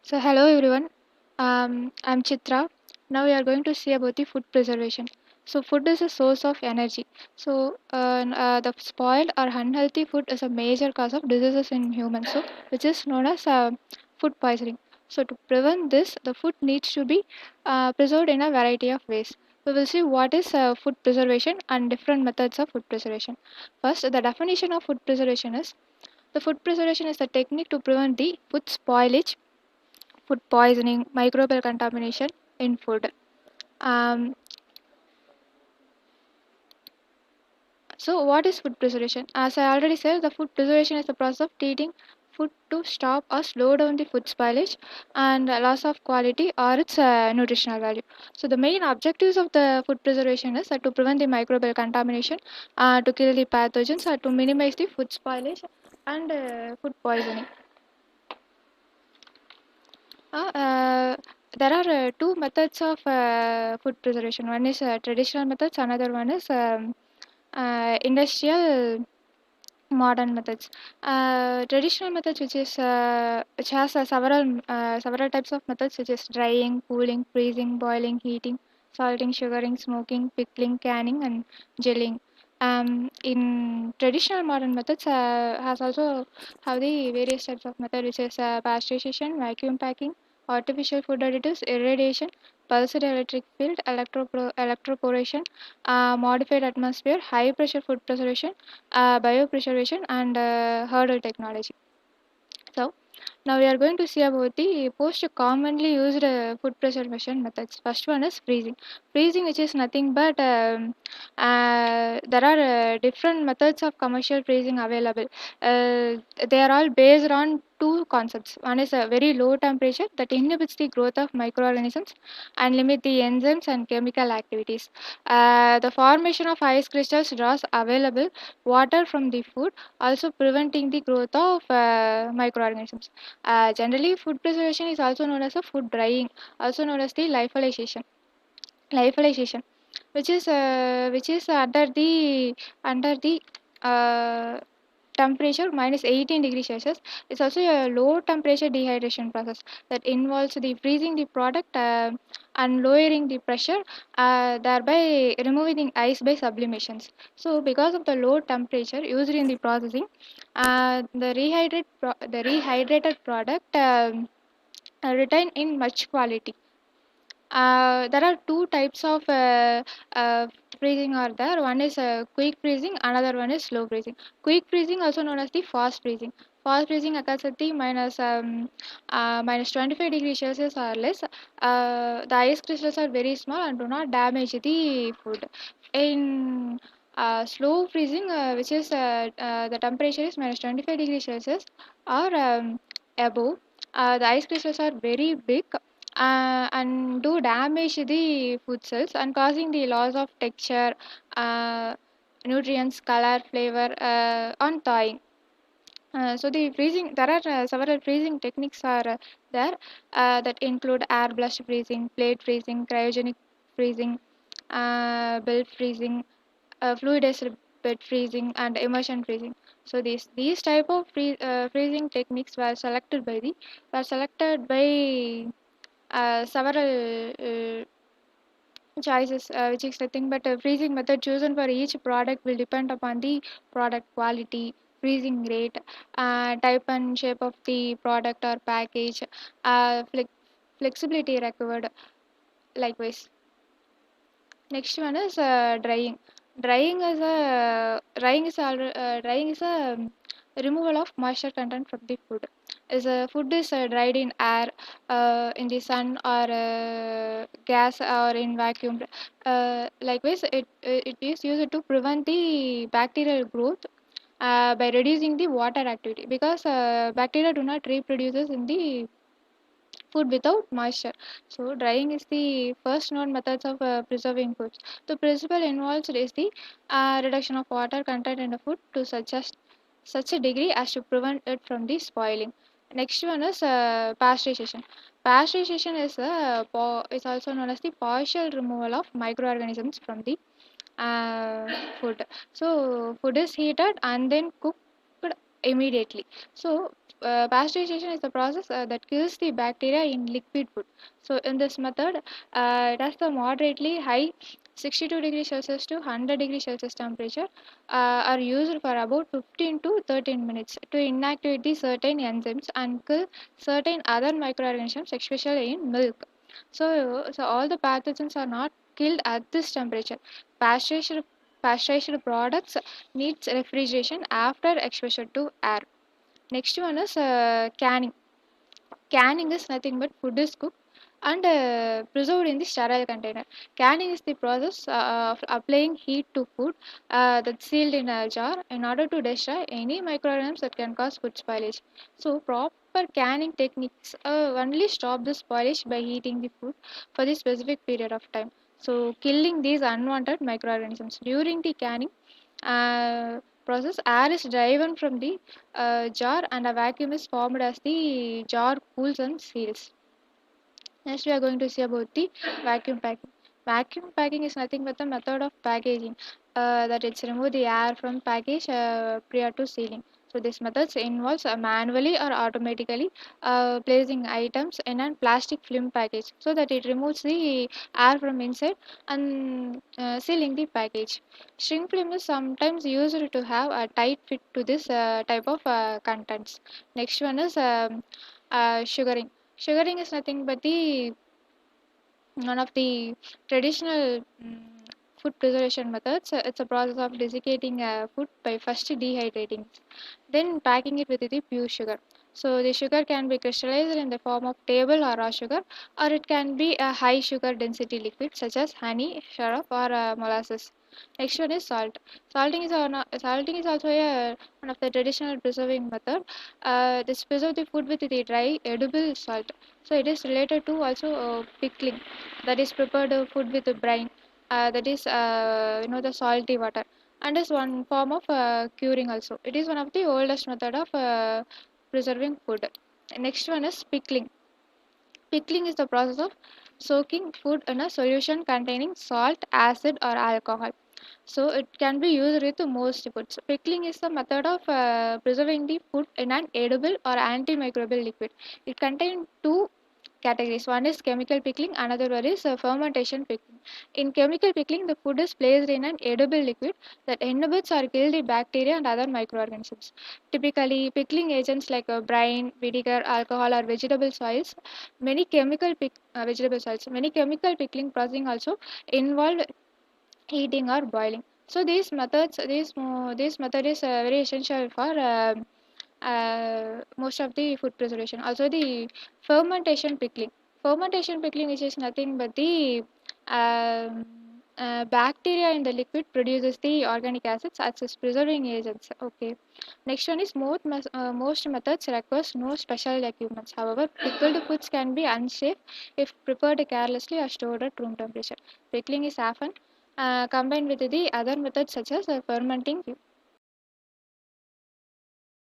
So hello everyone, I'm Chitra. Now we are going to see about the food preservation. So food is a source of energy. The spoiled or unhealthy food is a major cause of diseases in humans. So which is known as food poisoning. So to prevent this, the food needs to be preserved in a variety of ways. We will see what is food preservation and different methods of food preservation. First, the definition of food preservation is the food preservation is the technique to prevent the food spoilage, food poisoning, microbial contamination in food. Um, what is food preservation? As I already said, the food preservation is the process of treating food to stop or slow down the food spoilage and loss of quality or its nutritional value. So, the main objectives of the food preservation is to prevent the microbial contamination, to kill the pathogens, to minimize the food spoilage and food poisoning. Uh, uh, there are two methods of food preservation. One is traditional methods, another one is industrial modern methods. Traditional methods, which has several types of methods, such as drying, cooling, freezing, boiling, heating, salting, sugaring, smoking, pickling, canning, and gelling. In traditional modern methods, has also have the various types of method, which is pasteurization, vacuum packing, artificial food additives, irradiation, pulsed electric field, electroporation, modified atmosphere, high pressure food preservation, biopreservation, and hurdle technology. So, now we are going to see about the most commonly used food preservation methods. First one is freezing. Freezing, which is nothing but there are different methods of commercial freezing available. They are all based on two concepts. One is a very low temperature that inhibits the growth of microorganisms and limit the enzymes and chemical activities. The formation of ice crystals draws available water from the food, also preventing the growth of microorganisms. Generally, food preservation is also known as a food drying, also known as the lyophilization, which is under the uh, temperature minus 18 degrees Celsius. It's also a low temperature dehydration process that involves the freezing the product and lowering the pressure, thereby removing the ice by sublimations. So, because of the low temperature used in the processing, the rehydrated product retain in much quality. There are two types of freezing are there. One is quick freezing, another one is slow freezing. Quick freezing, also known as the fast freezing. Fast freezing occurs at the minus 25 degrees Celsius or less. The ice crystals are very small and do not damage the food. In slow freezing, which is the temperature is minus 25 degrees Celsius or above, the ice crystals are very big and do damage the food cells and causing the loss of texture, uh, nutrients, color, flavor on thawing. The freezing, there are several freezing techniques are there that include air blast freezing, plate freezing, cryogenic freezing, belt freezing, fluidized bed freezing, and immersion freezing. So these type of freezing techniques were selected by several choices, which is nothing but a freezing method chosen for each product will depend upon the product quality, freezing rate, type and shape of the product or package, flexibility required. Likewise, next one is drying. Drying is a removal of moisture content from the food. Is food is dried in air, in the sun, or gas, or in vacuum. Likewise, it is used to prevent the bacterial growth by reducing the water activity, because bacteria do not reproduces in the food without moisture. So drying is the first known methods of preserving foods. The principle involved is the reduction of water content in the food to such a degree as to prevent it from the spoiling. Next one is pasteurization. Pasteurization is also known as the partial removal of microorganisms from the food. So food is heated and then cooked immediately. So, pasteurization is the process that kills the bacteria in liquid food. So, in this method, it has the moderately high 62 degrees Celsius to 100 degrees Celsius temperature are used for about 15 to 13 minutes to inactivate the certain enzymes and kill certain other microorganisms, especially in milk. So all the pathogens are not killed at this temperature. Pasteurized, pasteurized products needs refrigeration after exposure to air. Next one is canning. Canning is nothing but food is cooked and preserved in the sterile container. Canning is the process of applying heat to food that's sealed in a jar in order to destroy any microorganisms that can cause food spoilage. So, proper canning techniques only stop the spoilage by heating the food for the specific period of time. So, killing these unwanted microorganisms during the canning process, air is driven from the jar and a vacuum is formed as the jar cools and seals. Next, we are going to see about the vacuum packing. Vacuum packing is nothing but the method of packaging that it's remove the air from package prior to sealing. So this method involves manually or automatically placing items in a plastic film package so that it removes the air from inside and sealing the package. Shrink film is sometimes used to have a tight fit to this type of contents. Next one is sugaring. Sugaring is nothing but the one of the traditional food preservation methods. It's a process of desiccating food by first dehydrating, then packing it with the pure sugar. So the sugar can be crystallized in the form of table or raw sugar, or it can be a high sugar density liquid such as honey, syrup, or molasses. Next one is salt. Salting is also one of the traditional preserving method. This preserve the food with the dry edible salt. So it is related to also pickling, that is prepared food with the brine, that is the salty water, and is one form of curing also. It is one of the oldest method of preserving food. Next one is pickling. Pickling is the process of soaking food in a solution containing salt, acid, or alcohol. So it can be used with most foods. Pickling is the method of preserving the food in an edible or antimicrobial liquid. It contains two categories. One is chemical pickling, another one is fermentation pickling. In chemical pickling, the food is placed in an edible liquid that inhibits or kills the bacteria and other microorganisms. Typically, pickling agents like brine, vinegar, alcohol, or vegetable soils. Many chemical pickling processing also involve heating or boiling. So this method is very essential for most of the food preservation. Also the fermentation pickling. Fermentation pickling, which is nothing but the um, bacteria in the liquid produces the organic acids as preserving agents. Okay. Next one is most methods requires no special equipment. However, pickled foods can be unsafe if prepared carelessly or stored at room temperature. Pickling is often combined with the other methods such as fermenting.